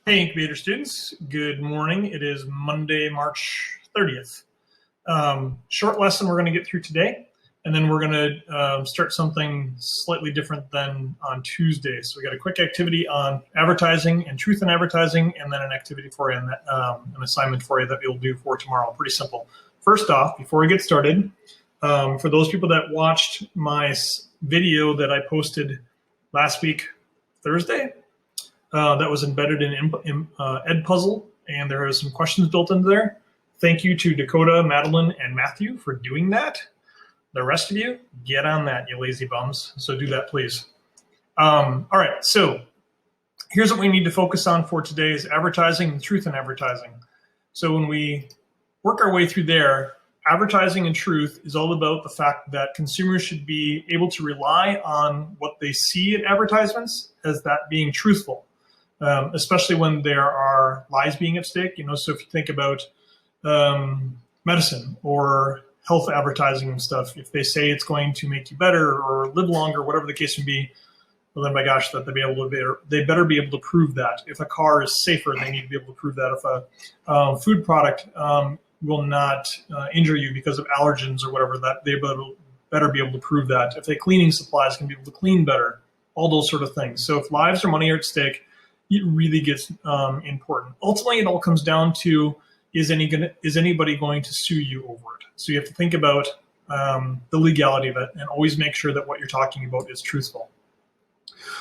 Hey, Incubator students, good morning. It is Monday, March 30th. Short lesson we're going to get through today, and then we're going to start something slightly different than on Tuesday. So we got a quick activity on advertising and truth in advertising, and then an activity for you, and an assignment for you that we'll do for tomorrow. Pretty simple. First off, before we get started, for those people that watched my video that I posted last week, Thursday, that was embedded in Edpuzzle, and there are some questions built into there. Thank you to Dakota, Madeline, and Matthew for doing that. The rest of you, get on that, you lazy bums. So do that, please. All right, so here's what we need to focus on for today's advertising and truth in advertising. So when we work our way through there, advertising and truth is all about the fact that consumers should be able to rely on what they see in advertisements as that being truthful. Especially when there are lives being at stake, so if you think about medicine or health advertising and stuff, if they say it's going to make you better or live longer, whatever the case may be, well then, my gosh, that they better be able to prove that. If a car is safer, they need to be able to prove that. If a food product will not injure you because of allergens or whatever, that they better be able to prove that. If the cleaning supplies can be able to clean better, all those sort of things. So if lives or money are at stake, it really gets important. Ultimately, it all comes down to, is anybody going to sue you over it? So you have to think about the legality of it and always make sure that what you're talking about is truthful.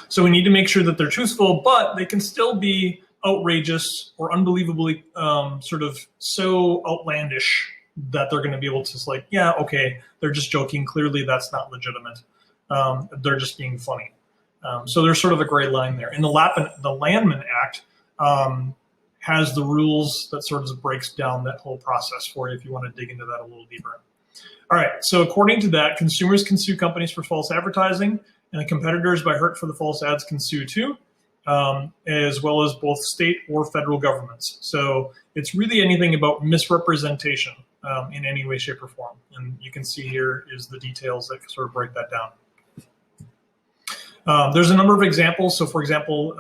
So we need to make sure that they're truthful, but they can still be outrageous or unbelievably sort of so outlandish that they're going to be able to like, yeah, okay, they're just joking. Clearly, that's not legitimate. They're just being funny. So there's sort of a gray line there. And the Landman Act has the rules that sort of breaks down that whole process for you if you want to dig into that a little deeper. All right, so according to that, consumers can sue companies for false advertising, and the competitors by hurt for the false ads can sue too, as well as both state or federal governments. So it's really anything about misrepresentation in any way, shape, or form. And you can see here is the details that sort of break that down. There's a number of examples. So, for example,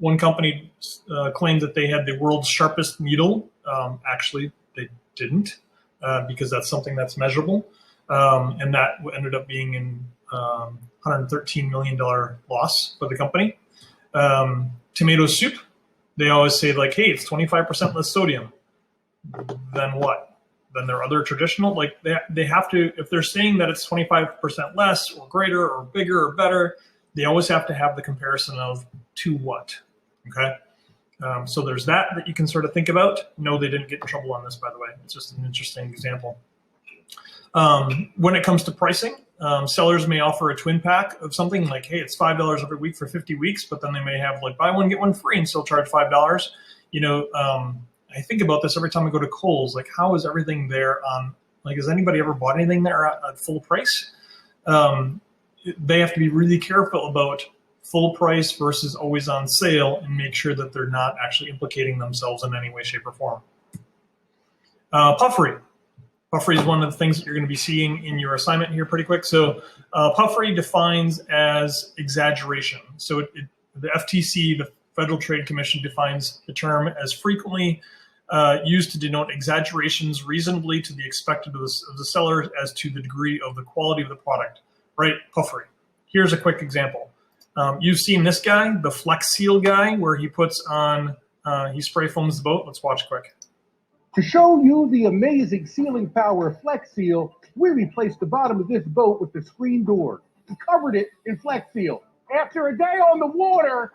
one company claimed that they had the world's sharpest needle. Actually, they didn't, because that's something that's measurable. And that ended up being in $113 million loss for the company. Tomato soup, they always say like, hey, it's 25% less sodium. Then what? Then there are other traditional, like they have to, if they're saying that it's 25% less or greater or bigger or better, they always have to have the comparison of to what, okay? So there's that you can sort of think about. No, they didn't get in trouble on this, by the way. It's just an interesting example. When it comes to pricing, sellers may offer a twin pack of something like, hey, it's $5 every week for 50 weeks, but then they may have like buy one, get one free and still charge $5. I think about this every time I go to Kohl's, like how is everything there on, like has anybody ever bought anything there at full price? They have to be really careful about full price versus always on sale and make sure that they're not actually implicating themselves in any way, shape, or form. Puffery. Puffery is one of the things that you're going to be seeing in your assignment here pretty quick. So puffery defines as exaggeration. So the FTC, the Federal Trade Commission, defines the term as frequently used to denote exaggerations reasonably to the expected of the seller as to the degree of the quality of the product. Right, puffery. Here's a quick example. You've seen this guy, the Flex Seal guy, where he puts on, he spray foams the boat. Let's watch quick. To show you the amazing sealing power of Flex Seal, we replaced the bottom of this boat with the screen door and covered it in Flex Seal. After a day on the water,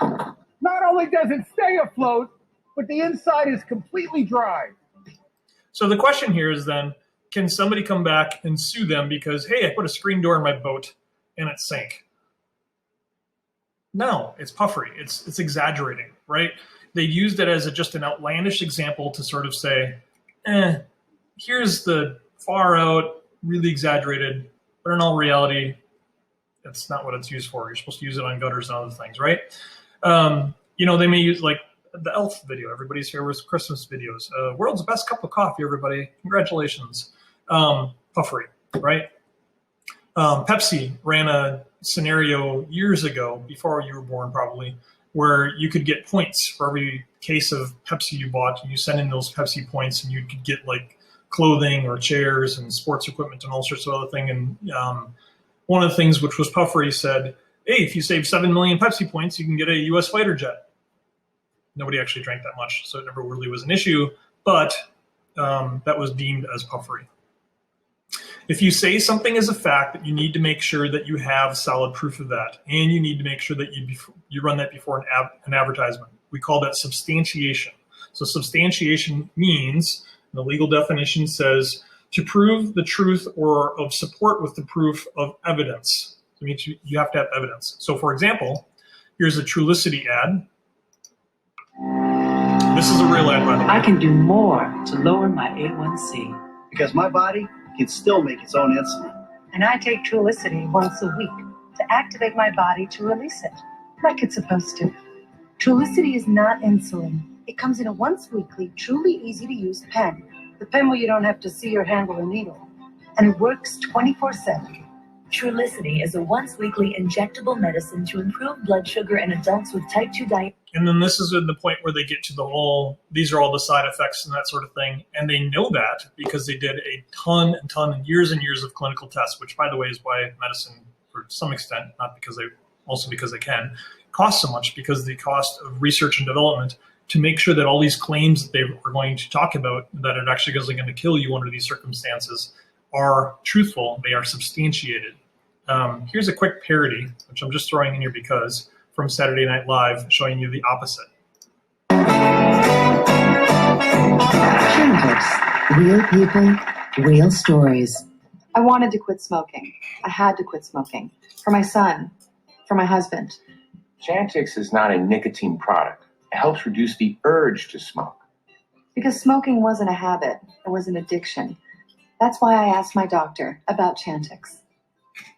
not only does it stay afloat, but the inside is completely dry. So the question here is then, can somebody come back and sue them because, hey, I put a screen door in my boat and it sank? No, it's puffery. It's exaggerating, right? They used it as just an outlandish example to sort of say, here's the far out, really exaggerated, but in all reality, that's not what it's used for. You're supposed to use it on gutters and other things, right? They may use like the Elf video. Everybody's favorite Christmas videos. World's best cup of coffee, everybody. Congratulations. Puffery, right? Pepsi ran a scenario years ago, before you were born probably, where you could get points for every case of Pepsi you bought, and you send in those Pepsi points, and you could get like clothing or chairs and sports equipment and all sorts of other things. And one of the things which was puffery said, hey, if you save 7 million Pepsi points, you can get a U.S. fighter jet. Nobody actually drank that much, so it never really was an issue, but that was deemed as puffery. If you say something is a fact, that you need to make sure that you have solid proof of that, and you need to make sure that you run that before an advertisement. We call that substantiation. So substantiation means, the legal definition says, to prove the truth or of support with the proof of evidence. It means you have to have evidence. So for example, here's a Trulicity ad. This is a real ad, by the way. I can do more to lower my A1C. Because my body can still make its own insulin. And I take Trulicity once a week to activate my body to release it, like it's supposed to. Trulicity is not insulin. It comes in a once-weekly, truly easy-to-use pen. The pen where you don't have to see or handle a needle. And it works 24/7. Trulicity is a once-weekly injectable medicine to improve blood sugar in adults with type 2 diabetes. And then this is the point where they get to the whole, these are all the side effects and that sort of thing. And they know that because they did a ton and years of clinical tests, which, by the way, is why medicine, for some extent, not because they, also because they can, costs so much, because the cost of research and development to make sure that all these claims that they are going to talk about, that it actually isn't going to kill you under these circumstances, are truthful. They are substantiated. Here's a quick parody, which I'm just throwing in here because, from Saturday Night Live, showing you the opposite. Chantix. Real people, real stories. I wanted to quit smoking. I had to quit smoking. For my son. For my husband. Chantix is not a nicotine product. It helps reduce the urge to smoke. Because smoking wasn't a habit. It was an addiction. That's why I asked my doctor about Chantix.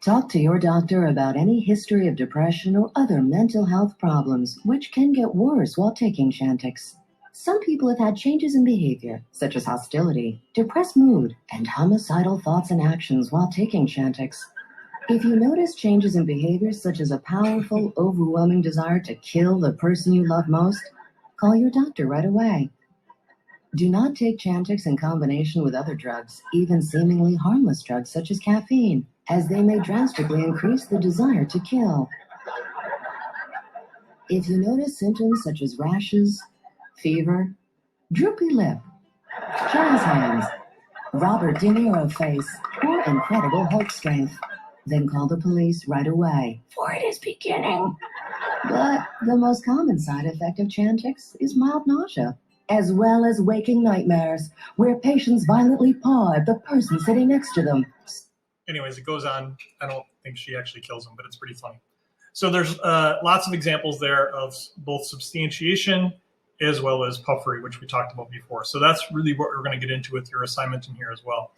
Talk to your doctor about any history of depression or other mental health problems, which can get worse while taking Chantix. Some people have had changes in behavior, such as hostility, depressed mood, and homicidal thoughts and actions while taking Chantix. If you notice changes in behavior, such as a powerful, overwhelming desire to kill the person you love most, call your doctor right away. Do not take Chantix in combination with other drugs, even seemingly harmless drugs such as caffeine, as they may drastically increase the desire to kill. If you notice symptoms such as rashes, fever, droopy lip, jazz hands, Robert De Niro face, or incredible Hulk strength, then call the police right away, for it is beginning. But the most common side effect of Chantix is mild nausea, as well as waking nightmares, where patients violently paw at the person sitting next to them. Anyways, it goes on. I don't think she actually kills him, but it's pretty funny. So there's lots of examples there of both substantiation as well as puffery, which we talked about before. So that's really what we're going to get into with your assignment in here as well.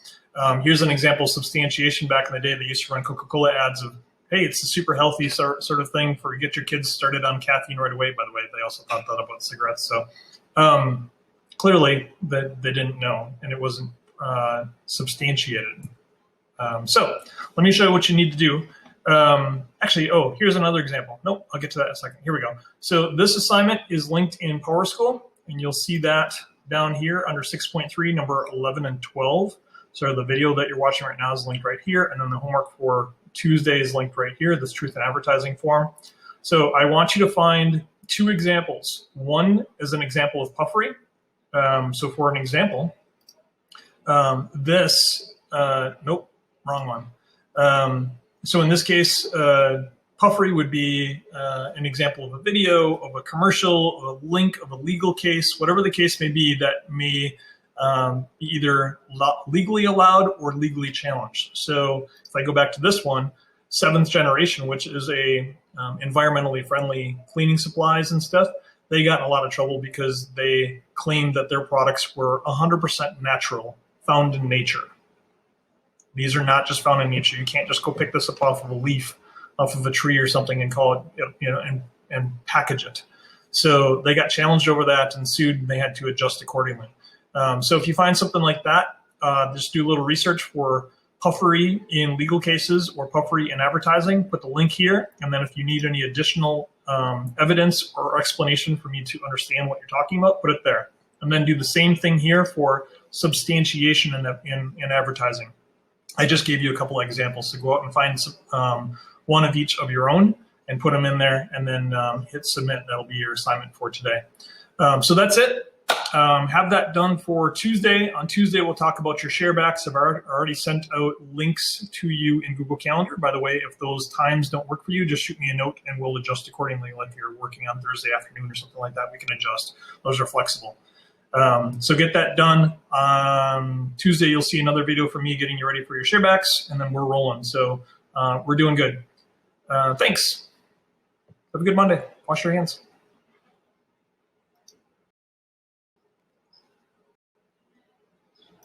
Here's an example of substantiation. Back in the day, they used to run Coca-Cola ads of, hey, it's a super healthy sort of thing for get your kids started on caffeine right away. By the way, they also thought that about cigarettes. So clearly that they didn't know, and it wasn't substantiated. So let me show you what you need to do. Actually, here's another example. Nope, I'll get to that in a second. Here we go. So this assignment is linked in PowerSchool, and you'll see that down here under 6.3, number 11 and 12. So the video that you're watching right now is linked right here, and then the homework for Tuesday is linked right here, this truth in advertising form. So I want you to find two examples. One is an example of puffery. So for an example, nope, wrong one. So in this case, puffery would be an example of a video, of a commercial, of a link, of a legal case, whatever the case may be that may be either legally allowed or legally challenged. So if I go back to this one, Seventh Generation, which is a environmentally friendly cleaning supplies and stuff, they got in a lot of trouble because they claimed that their products were 100% natural, found in nature. These are not just found in nature. You can't just go pick this up off of a leaf, off of a tree or something, and call it, and package it. So they got challenged over that and sued, and they had to adjust accordingly. So if you find something like that, just do a little research for puffery in legal cases or puffery in advertising, put the link here. And then if you need any additional evidence or explanation for me to understand what you're talking about, put it there. And then do the same thing here for substantiation in advertising. I just gave you a couple of examples, so go out and find one of each of your own and put them in there, and then hit submit. That'll be your assignment for today. So that's it. Have that done for Tuesday. On Tuesday, we'll talk about your sharebacks. I've already sent out links to you in Google Calendar. By the way, if those times don't work for you, just shoot me a note and we'll adjust accordingly. Like if you're working on Thursday afternoon or something like that, we can adjust. Those are flexible. So get that done. Tuesday, you'll see another video from me getting you ready for your sharebacks, and then we're rolling. So we're doing good. Thanks. Have a good Monday. Wash your hands.